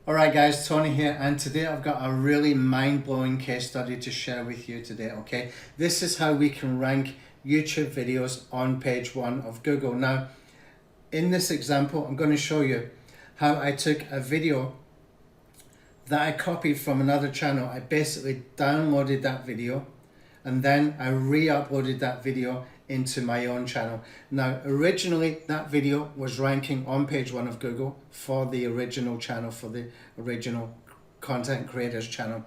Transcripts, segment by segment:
Alright guys, Tony here, and today I've got a really mind-blowing case study to share with you today, okay? This is how we can rank YouTube videos on page 1 of Google. Now, in this example, I'm going to show you how I took a video that I copied from another channel. I basically downloaded that video and then I re-uploaded that video into my own channel. Now, originally that video was ranking on page 1 of Google for the original channel, for the original content creators channel.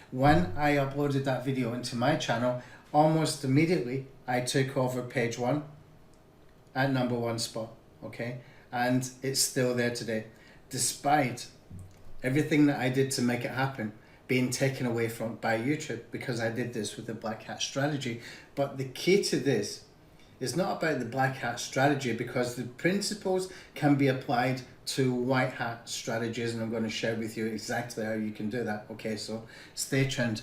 When I uploaded that video into my channel, almost immediately I took over page 1 at number 1 spot, okay? And it's still there today, despite everything that I did to make it happen being taken away from by YouTube, because I did this with the black hat strategy. But the key to this is not about the black hat strategy, because the principles can be applied to white hat strategies, and I'm going to share with you exactly how you can do that. Okay, so stay tuned.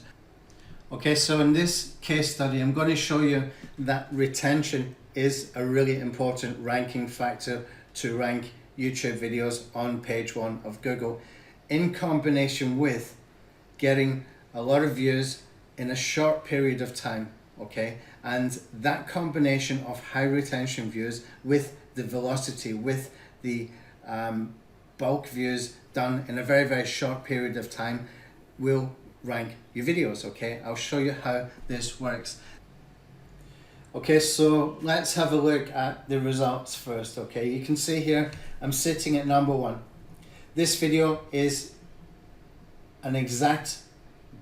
Okay, so in this case study, I'm going to show you that retention is a really important ranking factor to rank YouTube videos on page 1 of Google, in combination with getting a lot of views in a short period of time, okay? And that combination of high retention views with the velocity, with the bulk views done in a very, very short period of time will rank your videos, okay? I'll show you how this works. Okay, so let's have a look at the results first, okay? You can see here, I'm sitting at number 1. This video is an exact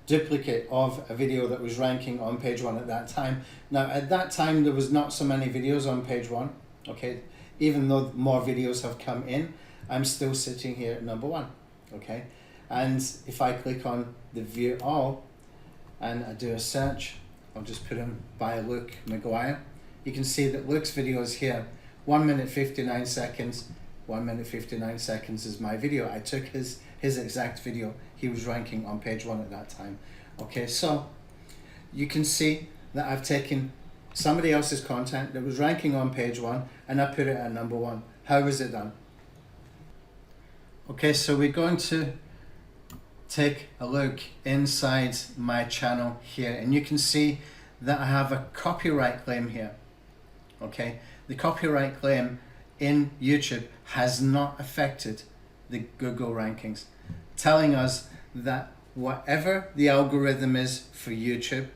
duplicate of a video that was ranking on page 1 at that time. Now, at that time, there was not so many videos on page 1, okay? Even though more videos have come in, I'm still sitting here at number 1, okay? And if I click on the view all and I do a search, I'll just put in by Luke McGuire. You can see that Luke's video is here, 1 minute 59 seconds. 1 minute 59 seconds is my video. I took his exact video. He was ranking on page 1 at that time. Okay, so you can see that I've taken somebody else's content that was ranking on page 1 and I put it at number 1. How was it done? Okay, so we're going to take a look inside my channel here, and you can see that I have a copyright claim here. Okay, the copyright claim in YouTube has not affected the Google rankings, telling us that whatever the algorithm is for YouTube,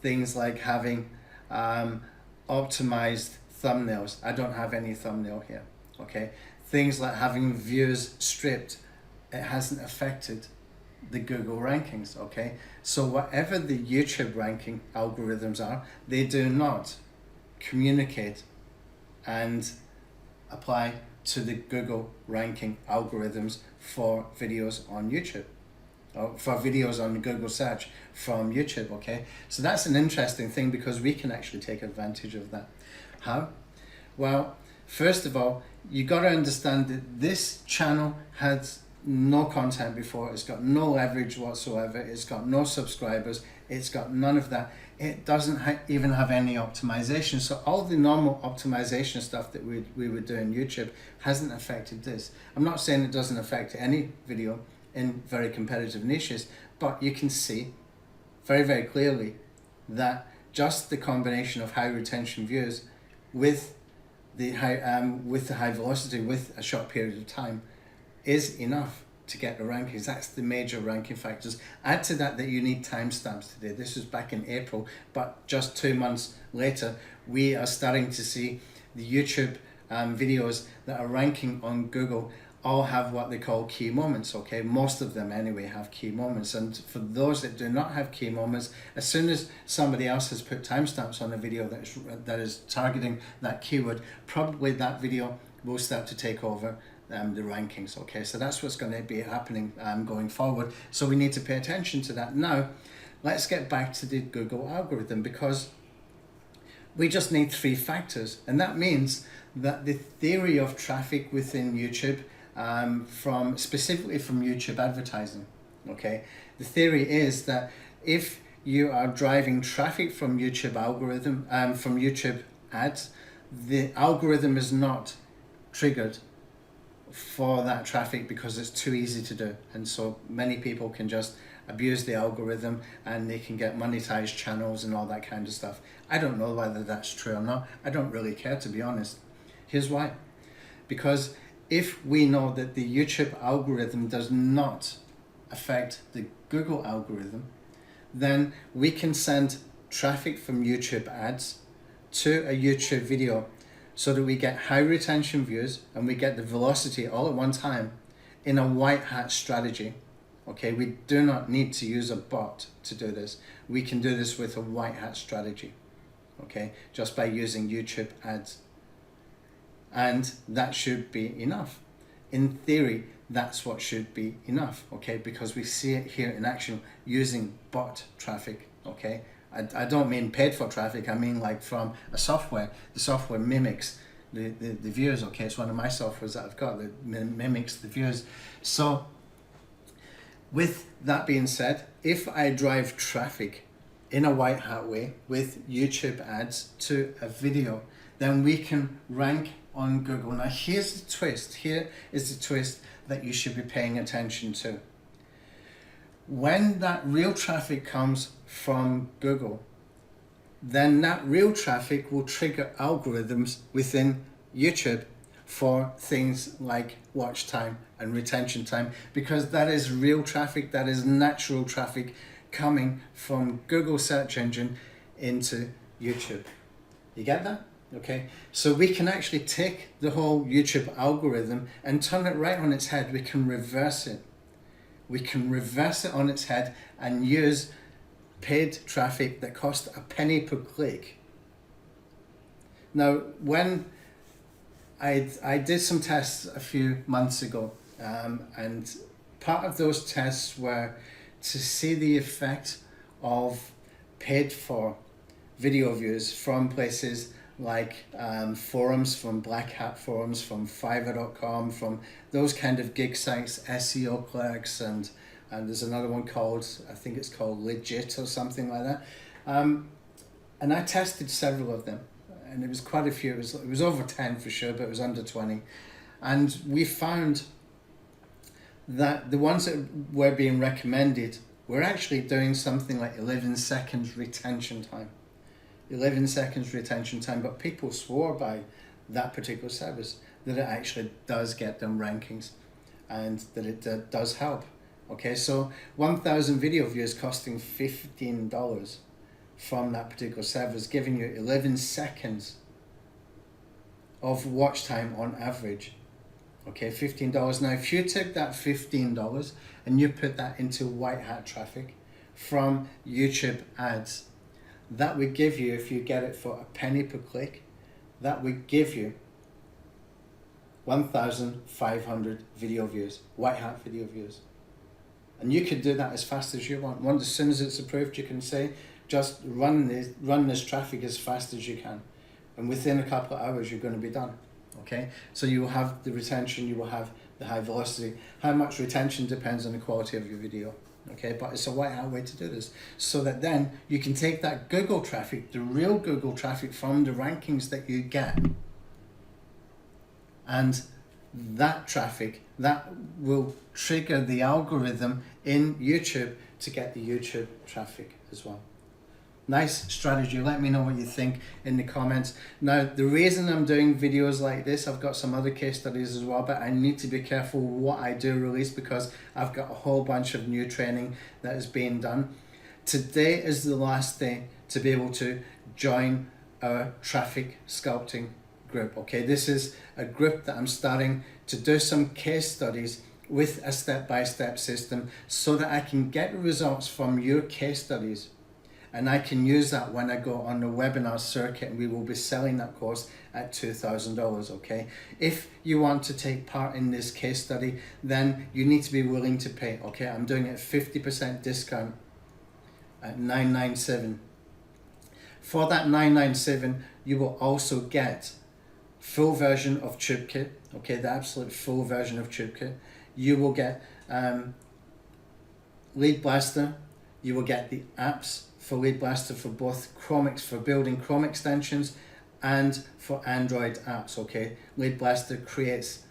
things like having optimized thumbnails, I don't have any thumbnail here, okay? Things like having views stripped, it hasn't affected the Google rankings, okay? So whatever the YouTube ranking algorithms are, they do not communicate and apply to the Google ranking algorithms for videos on YouTube, or for videos on Google search from YouTube, okay? So that's an interesting thing, because we can actually take advantage of that. How? Well, first of all, you got to understand that this channel has no content before. It's got no leverage whatsoever. It's got no subscribers. It's got none of that. It doesn't even have any optimization. So all the normal optimization stuff that we would do in YouTube hasn't affected this. I'm not saying it doesn't affect any video in very competitive niches, but you can see very, very clearly that just the combination of high retention views with the high velocity with a short period of time is enough to get the rankings. That's the major ranking factors. Add to that you need timestamps today. This was back in April, but just 2 months later, we are starting to see the YouTube videos that are ranking on Google all have what they call key moments, okay? Most of them anyway have key moments, and for those that do not have key moments, as soon as somebody else has put timestamps on a video that is targeting that keyword, probably that video will start to take over the rankings, okay? So that's what's going to be happening going forward. So we need to pay attention to that. Now, let's get back to the Google algorithm, because we just need 3 factors, and that means that the theory of traffic within YouTube, specifically from YouTube advertising, okay? The theory is that if you are driving traffic from YouTube algorithm, from YouTube ads, the algorithm is not triggered for that traffic because it's too easy to do, and so many people can just abuse the algorithm and they can get monetized channels and all that kind of stuff. I don't know whether that's true or not. I don't really care, to be honest. Here's why. Because if we know that the YouTube algorithm does not affect the Google algorithm, then we can send traffic from YouTube ads to a YouTube video so that we get high retention views and we get the velocity all at one time in a white hat strategy. Okay, we do not need to use a bot to do this. We can do this with a white hat strategy, okay, just by using YouTube ads. And that should be enough. In theory, that's what should be enough, okay, because we see it here in action using bot traffic, okay. I don't mean paid for traffic, I mean like from a software. The software mimics the views, okay. It's one of my softwares that I've got that mimics the views. So with that being said, if I drive traffic in a white hat way with YouTube ads to a video, then we can rank on Google. Now here's the twist. Here is the twist that you should be paying attention to. When that real traffic comes from Google, then that real traffic will trigger algorithms within YouTube for things like watch time and retention time, because that is real traffic, that is natural traffic coming from Google search engine into YouTube. You get that? Okay, so we can actually take the whole YouTube algorithm and turn it right on its head. We can reverse it. We can reverse it on its head and use paid traffic that costs a penny per click. Now, when I did some tests a few months ago, and part of those tests were to see the effect of paid for video views from places like forums, from Black Hat forums, from Fiverr.com, from those kind of gig sites, SEO clerks, and there's another one called, I think it's called Legit or something like that. And I tested several of them, and it was quite a few. It was over 10 for sure, but it was under 20. And we found that the ones that were being recommended were actually doing something like 11 seconds retention time. 11 seconds retention time, but people swore by that particular service, that it actually does get them rankings and that it does help. Okay, so 1,000 video views costing $15 from that particular service, giving you 11 seconds of watch time on average. Okay, $15. Now, if you took that $15 and you put that into white hat traffic from YouTube ads, that would give you, if you get it for a penny per click, that would give you 1,500 video views, white hat video views. And you could do that as fast as you want. Once, as soon as it's approved, you can say, just run this traffic as fast as you can. And within a couple of hours, you're going to be done. Okay, so you will have the retention, you will have the high velocity. How much retention depends on the quality of your video. Okay, but it's a white hat way to do this, so that then you can take that Google traffic, the real Google traffic from the rankings that you get, and that traffic, that will trigger the algorithm in YouTube to get the YouTube traffic as well. Nice strategy. Let me know what you think in the comments. Now, the reason I'm doing videos like this, I've got some other case studies as well, but I need to be careful what I do release because I've got a whole bunch of new training that is being done. Today is the last day to be able to join our traffic sculpting group. Okay, this is a group that I'm starting to do some case studies with a step-by-step system so that I can get results from your case studies. And I can use that when I go on the webinar circuit, and we will be selling that course at $2,000, okay? If you want to take part in this case study, then you need to be willing to pay, okay? I'm doing it at 50% discount at $997. For that $997, you will also get full version of TubeKit, okay? The absolute full version of TubeKit. You will get LeadBlasta. You will get the apps for LeadBlasta for both for building Chrome extensions and for Android apps, okay? LeadBlasta creates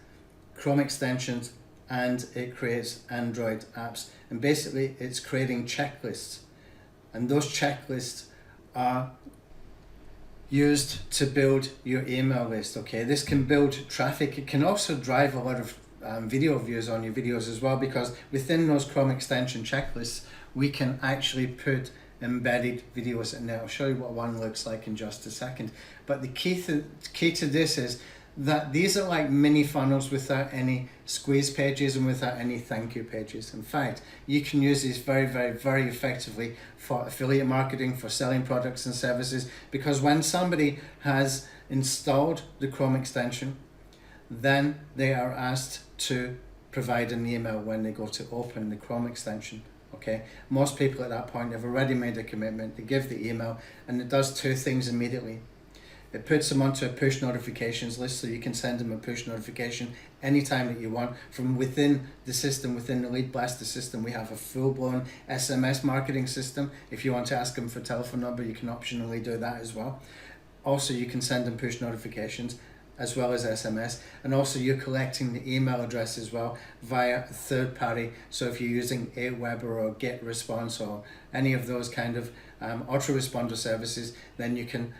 Chrome extensions, and it creates Android apps. And basically it's creating checklists, and those checklists are used to build your email list. Okay, this can build traffic. It can also drive a lot of video views on your videos as well, because within those Chrome extension checklists we can actually put embedded videos in there. I'll show you what one looks like in just a second. But the key to this is that these are like mini funnels without any squeeze pages and without any thank you pages. In fact, you can use these very, very, very effectively for affiliate marketing, for selling products and services, because when somebody has installed the Chrome extension, then they are asked to provide an email when they go to open the Chrome extension. Okay, most people at that point have already made a commitment. They give the email, and it does two things immediately. It puts them onto a push notifications list, so you can send them a push notification anytime that you want. From within the system, within the LeadBlasta system, we have a full-blown SMS marketing system. If you want to ask them for a telephone number, you can optionally do that as well. Also, you can send them push notifications as well as SMS, and also you're collecting the email address as well via a third party. So if you're using Aweber or GetResponse or any of those kind of autoresponder services, then you can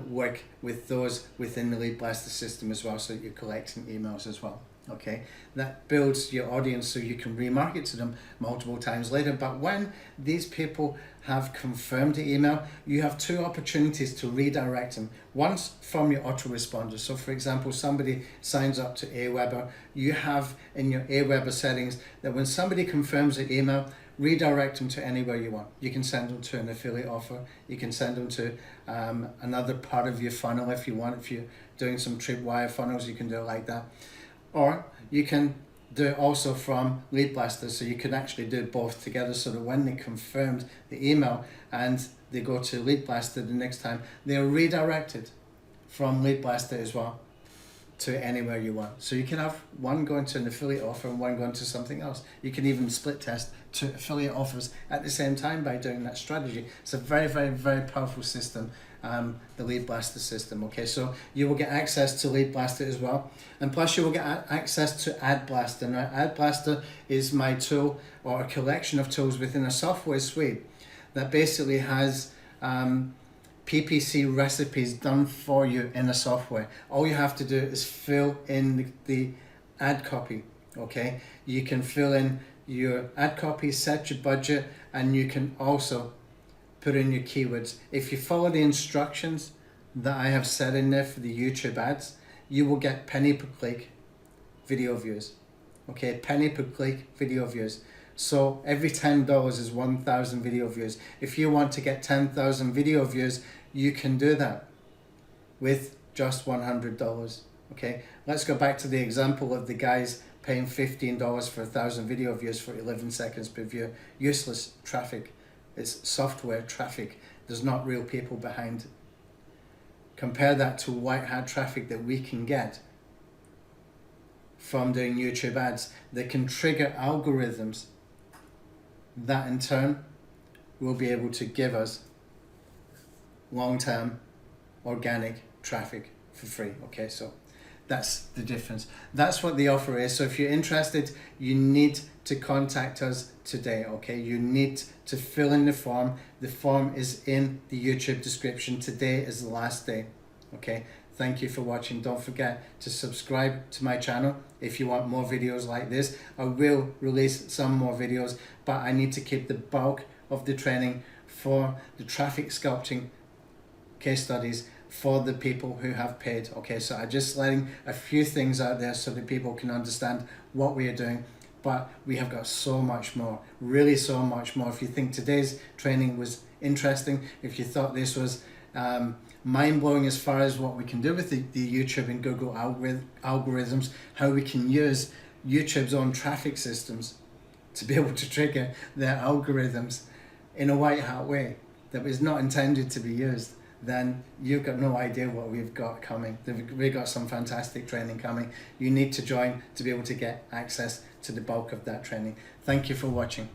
work with those within the LeadBlasta system as well, so that you're collecting emails as well. Okay, that builds your audience so you can remarket to them multiple times later. But when these people have confirmed the email, you have two opportunities to redirect them. Once from your autoresponder. So for example, somebody signs up to Aweber, you have in your Aweber settings that when somebody confirms the email, redirect them to anywhere you want. You can send them to an affiliate offer, you can send them to another part of your funnel if you want. If you're doing some tripwire funnels, you can do it like that. Or you can do it also from LeadBlasta, so you can actually do both together, so that when they confirmed the email and they go to LeadBlasta the next time, they're redirected from LeadBlasta as well to anywhere you want. So you can have one going to an affiliate offer and one going to something else. You can even split test two affiliate offers at the same time by doing that strategy. It's a very, very, very powerful system, the LeadBlasta system. Okay, so you will get access to LeadBlasta as well, and plus you will get access to Adblasta. Now, Adblasta is my tool, or a collection of tools within a software suite that basically has PPC recipes done for you in a software. All you have to do is fill in the ad copy. Okay, you can fill in your ad copy, set your budget, and you can also put in your keywords. If you follow the instructions that I have set in there for the YouTube ads, you will get penny per click video views. Okay, penny per click video views. So every $10 is 1,000 video views. If you want to get 10,000 video views, you can do that with just $100. Okay, let's go back to the example of the guys paying $15 for 1,000 video views for 11 seconds per view. Useless traffic. It's software traffic. There's not real people behind it. Compare that to white hat traffic that we can get from doing YouTube ads that can trigger algorithms that in turn will be able to give us long-term organic traffic for free. Okay, so that's the difference. That's what the offer is. So if you're interested, you need to contact us today. Okay, you need to fill in the form. The form is in the YouTube description. Today is the last day. Okay, thank you for watching. Don't forget to subscribe to my channel if you want more videos like this. I will release some more videos, but I need to keep the bulk of the training for the traffic sculpting case studies for the people who have paid. Okay, so I'm just letting a few things out there so that people can understand what we are doing, but we have got so much more, really so much more. If you think today's training was interesting, if you thought this was mind-blowing as far as what we can do with the YouTube and Google algorithms, how we can use YouTube's own traffic systems to be able to trigger their algorithms in a white hat way that was not intended to be used, then you've got no idea what we've got coming. We've got some fantastic training coming. You need to join to be able to get access to the bulk of that training. Thank you for watching.